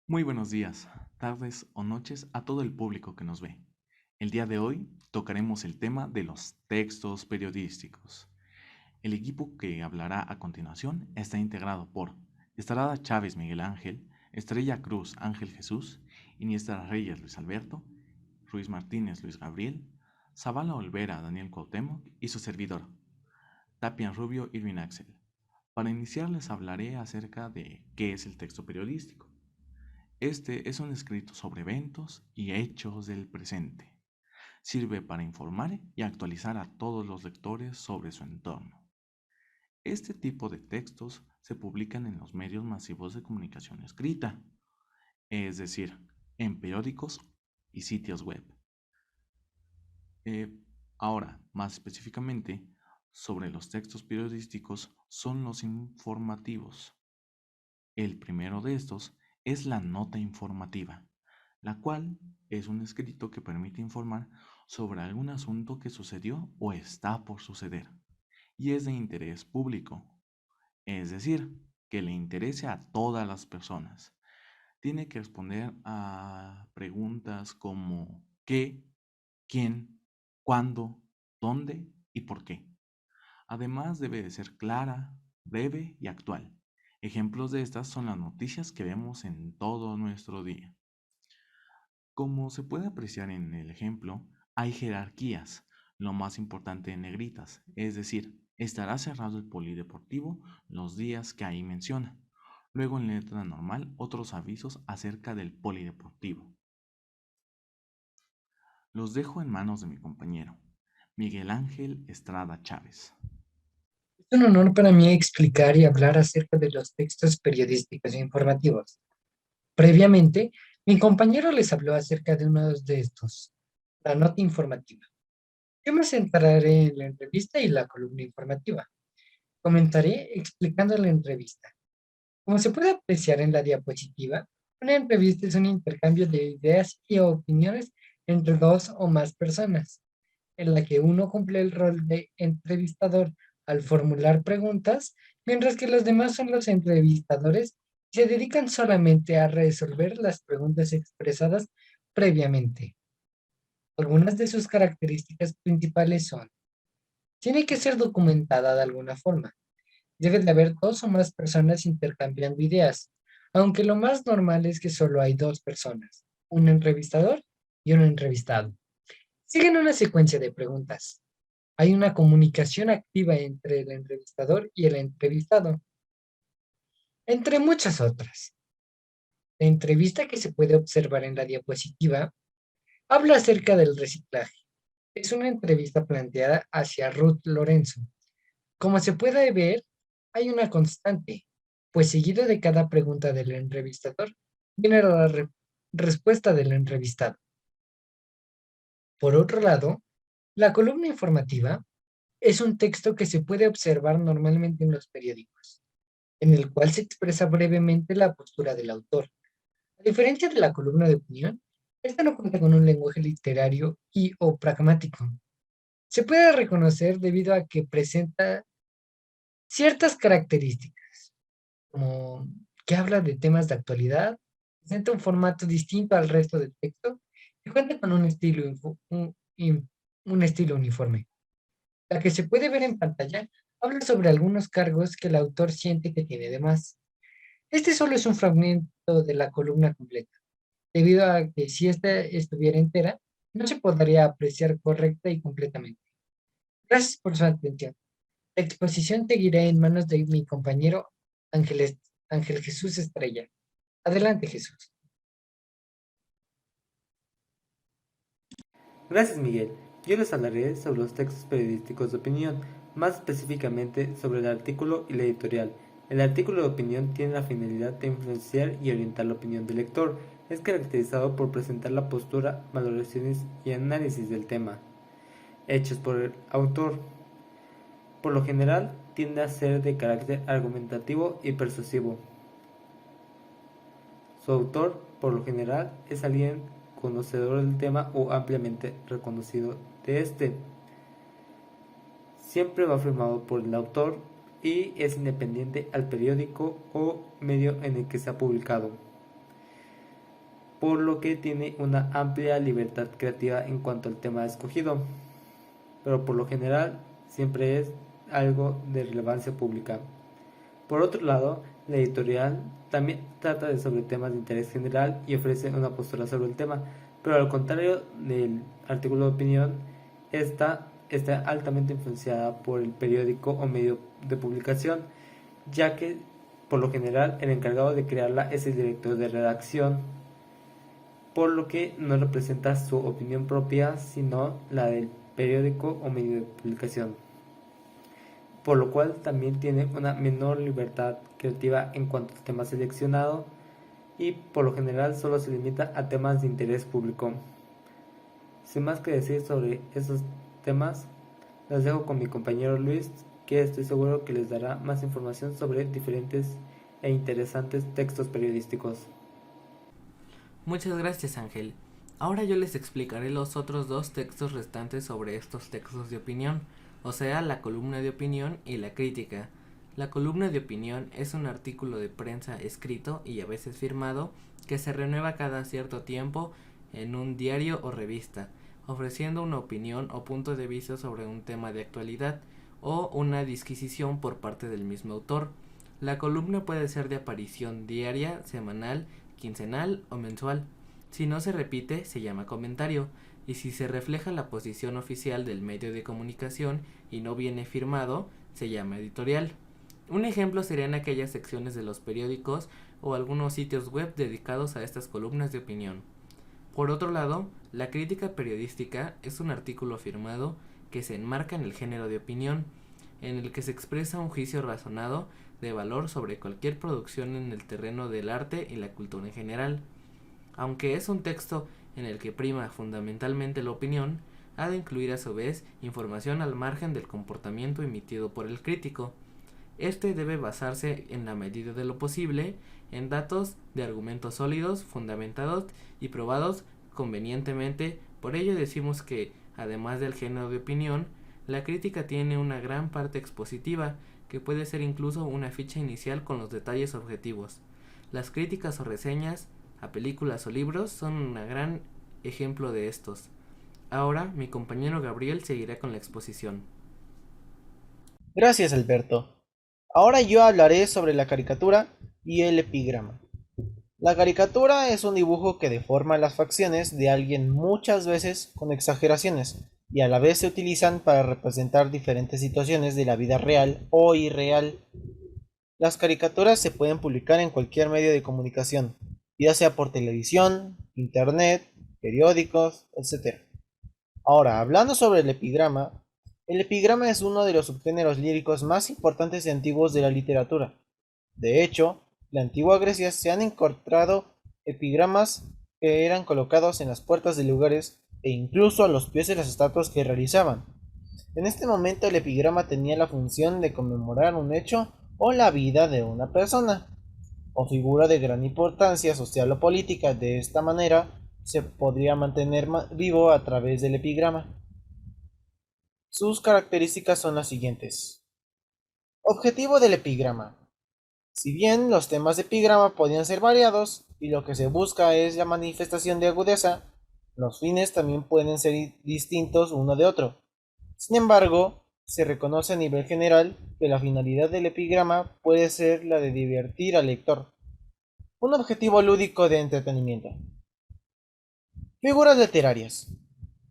Muy buenos días, tardes o noches a todo el público que nos ve. El día de hoy tocaremos el tema de los textos periodísticos. El equipo que hablará a continuación está integrado por Estrada Chávez Miguel Ángel, Estrella Cruz Ángel Jesús, Iniesta Reyes Luis Alberto, Ruiz Martínez Luis Gabriel, Zavala Olvera Daniel Cuauhtémoc y su servidor, Tapian Rubio Irvin Axel. Para iniciar les hablaré acerca de qué es el texto periodístico. Este es un escrito sobre eventos y hechos del presente. Sirve para informar y actualizar a todos los lectores sobre su entorno. Este tipo de textos se publican en los medios masivos de comunicación escrita, es decir, en periódicos y sitios web. Eh, Ahora, más específicamente, sobre los textos periodísticos son los informativos. El primero de estos es la nota informativa, la cual es un escrito que permite informar sobre algún asunto que sucedió o está por suceder y es de interés público, es decir, que le interese a todas las personas. Tiene que responder a preguntas como qué, quién, cuándo, dónde y por qué. Además, debe de ser clara, breve y actual. Ejemplos de estas son las noticias que vemos en todo nuestro día. Como se puede apreciar en el ejemplo, hay jerarquías, lo más importante en negritas, es decir, estará cerrado el polideportivo los días que ahí menciona. Luego en letra normal, otros avisos acerca del polideportivo. Los dejo en manos de mi compañero, Miguel Ángel Estrada Chávez. Es un honor para mí explicar y hablar acerca de los textos periodísticos e informativos. Previamente, mi compañero les habló acerca de uno de estos, la nota informativa. Yo me centraré en la entrevista y la columna informativa. Comenzaré explicando la entrevista. Como se puede apreciar en la diapositiva, una entrevista es un intercambio de ideas y opiniones entre dos o más personas, en la que uno cumple el rol de entrevistador al formular preguntas, mientras que los demás son los entrevistadores y se dedican solamente a resolver las preguntas expresadas previamente. Algunas de sus características principales son: tiene que ser documentada de alguna forma. Debe de haber dos o más personas intercambiando ideas, aunque lo más normal es que solo hay dos personas, un entrevistador y un entrevistado. Siguen una secuencia de preguntas. Hay una comunicación activa entre el entrevistador y el entrevistado, entre muchas otras. La entrevista que se puede observar en la diapositiva habla acerca del reciclaje. Es una entrevista planteada hacia Ruth Lorenzo. Como se puede ver, hay una constante, pues seguido de cada pregunta del entrevistador, viene la respuesta del entrevistado. Por otro lado, la columna informativa es un texto que se puede observar normalmente en los periódicos, en el cual se expresa brevemente la postura del autor. A diferencia de la columna de opinión, esta no cuenta con un lenguaje literario y o pragmático. Se puede reconocer debido a que presenta ciertas características, como que habla de temas de actualidad, presenta un formato distinto al resto del texto y cuenta con un estilo, un estilo uniforme. La que se puede ver en pantalla habla sobre algunos cargos que el autor siente que tiene de más. Este solo es un fragmento de la columna completa, debido a que si esta estuviera entera, no se podría apreciar correcta y completamente. Gracias por su atención. La exposición seguirá en manos de mi compañero Ángel Jesús Estrella. Adelante, Jesús. Gracias, Miguel. Yo les hablaré sobre los textos periodísticos de opinión, más específicamente sobre el artículo y la editorial. El artículo de opinión tiene la finalidad de influenciar y orientar la opinión del lector. Es caracterizado por presentar la postura, valoraciones y análisis del tema, hechos por el autor. Por lo general, tiende a ser de carácter argumentativo y persuasivo. Su autor, por lo general, es alguien conocedor del tema o ampliamente reconocido de este. Siempre va firmado por el autor y es independiente al periódico o medio en el que se ha publicado. por lo que tiene una amplia libertad creativa en cuanto al tema escogido, pero por lo general siempre es algo de relevancia pública. Por otro lado, la editorial también trata sobre temas de interés general y ofrece una postura sobre el tema, pero al contrario del artículo de opinión, esta está altamente influenciada por el periódico o medio de publicación, ya que por lo general el encargado de crearla es el director de redacción, por lo que no representa su opinión propia, sino la del periódico o medio de publicación, por lo cual también tiene una menor libertad creativa en cuanto a temas seleccionados y por lo general solo se limita a temas de interés público. Sin más que decir sobre esos temas, los dejo con mi compañero Luis, que estoy seguro que les dará más información sobre diferentes e interesantes textos periodísticos. Muchas gracias, Ángel. Ahora yo les explicaré los otros dos textos restantes sobre estos textos de opinión, o sea, la columna de opinión y la crítica. La columna de opinión es un artículo de prensa escrito y a veces firmado que se renueva cada cierto tiempo en un diario o revista, ofreciendo una opinión o punto de vista sobre un tema de actualidad o una disquisición por parte del mismo autor. La columna puede ser de aparición diaria, semanal, quincenal o mensual. Si no se repite, se llama comentario, y si se refleja la posición oficial del medio de comunicación y no viene firmado, se llama editorial. Un ejemplo serían aquellas secciones de los periódicos o algunos sitios web dedicados a estas columnas de opinión. Por otro lado, la crítica periodística es un artículo firmado que se enmarca en el género de opinión, en el que se expresa un juicio razonado de valor sobre cualquier producción en el terreno del arte y la cultura en general. Aunque es un texto en el que prima fundamentalmente la opinión, ha de incluir a su vez información al margen del comportamiento emitido por el crítico. Este debe basarse en la medida de lo posible en datos de argumentos sólidos, fundamentados y probados convenientemente. Por ello decimos que, además del género de opinión, la crítica tiene una gran parte expositiva, que puede ser incluso una ficha inicial con los detalles objetivos. Las críticas o reseñas a películas o libros son un gran ejemplo de estos. Ahora mi compañero Gabriel seguirá con la exposición. Gracias, Alberto. Ahora yo hablaré sobre la caricatura y el epigrama. La caricatura es un dibujo que deforma las facciones de alguien muchas veces con exageraciones y a la vez se utilizan para representar diferentes situaciones de la vida real o irreal. Las caricaturas se pueden publicar en cualquier medio de comunicación, ya sea por televisión, internet, periódicos, etc. Ahora, hablando sobre el epigrama es uno de los subgéneros líricos más importantes y antiguos de la literatura. De hecho, en la antigua Grecia se han encontrado epigramas que eran colocados en las puertas de lugares e incluso a los pies de las estatuas que realizaban. En este momento el epigrama tenía la función de conmemorar un hecho o la vida de una persona o figura de gran importancia social o política. De esta manera se podría mantener vivo a través del epigrama. Sus características son las siguientes. Objetivo del epigrama. Si bien los temas de epigrama podían ser variados y lo que se busca es la manifestación de agudeza, los fines también pueden ser distintos uno de otro. Sin embargo, se reconoce a nivel general que la finalidad del epigrama puede ser la de divertir al lector. Un objetivo lúdico de entretenimiento. Figuras literarias.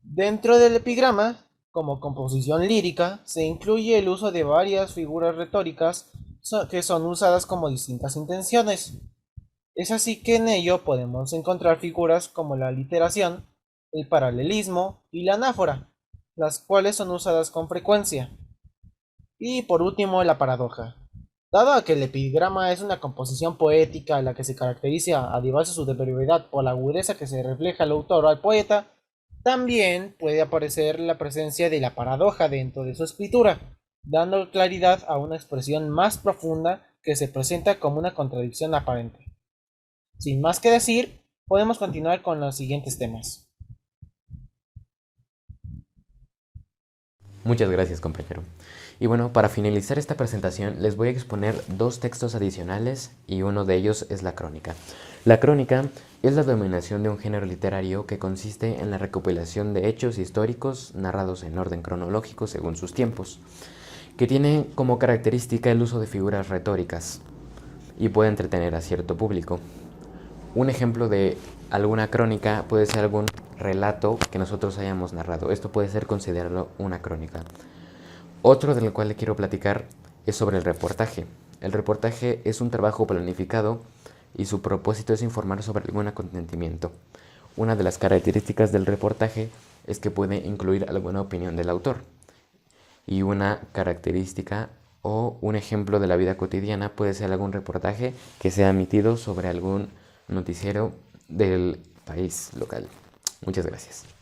Dentro del epigrama, como composición lírica, se incluye el uso de varias figuras retóricas que son usadas como distintas intenciones. Es así que en ello podemos encontrar figuras como la aliteración, el paralelismo y la anáfora, las cuales son usadas con frecuencia. Y por último, la paradoja. Dado a que el epigrama es una composición poética la que se caracteriza, además de su brevedad, por la agudeza que se refleja al autor o al poeta, también puede aparecer la presencia de la paradoja dentro de su escritura, dando claridad a una expresión más profunda que se presenta como una contradicción aparente. Sin más que decir, podemos continuar con los siguientes temas. Muchas gracias, compañero. Y bueno, para finalizar esta presentación les voy a exponer dos textos adicionales y uno de ellos es la crónica. La crónica es la denominación de un género literario que consiste en la recopilación de hechos históricos narrados en orden cronológico según sus tiempos, que tiene como característica el uso de figuras retóricas y puede entretener a cierto público. Un ejemplo de alguna crónica puede ser algún relato que nosotros hayamos narrado. Esto puede ser considerado una crónica. Otro del cual le quiero platicar es sobre el reportaje. El reportaje es un trabajo planificado y su propósito es informar sobre algún acontecimiento. Una de las características del reportaje es que puede incluir alguna opinión del autor. Y una característica o un ejemplo de la vida cotidiana puede ser algún reportaje que sea emitido sobre algún noticiero del país local. Muchas gracias.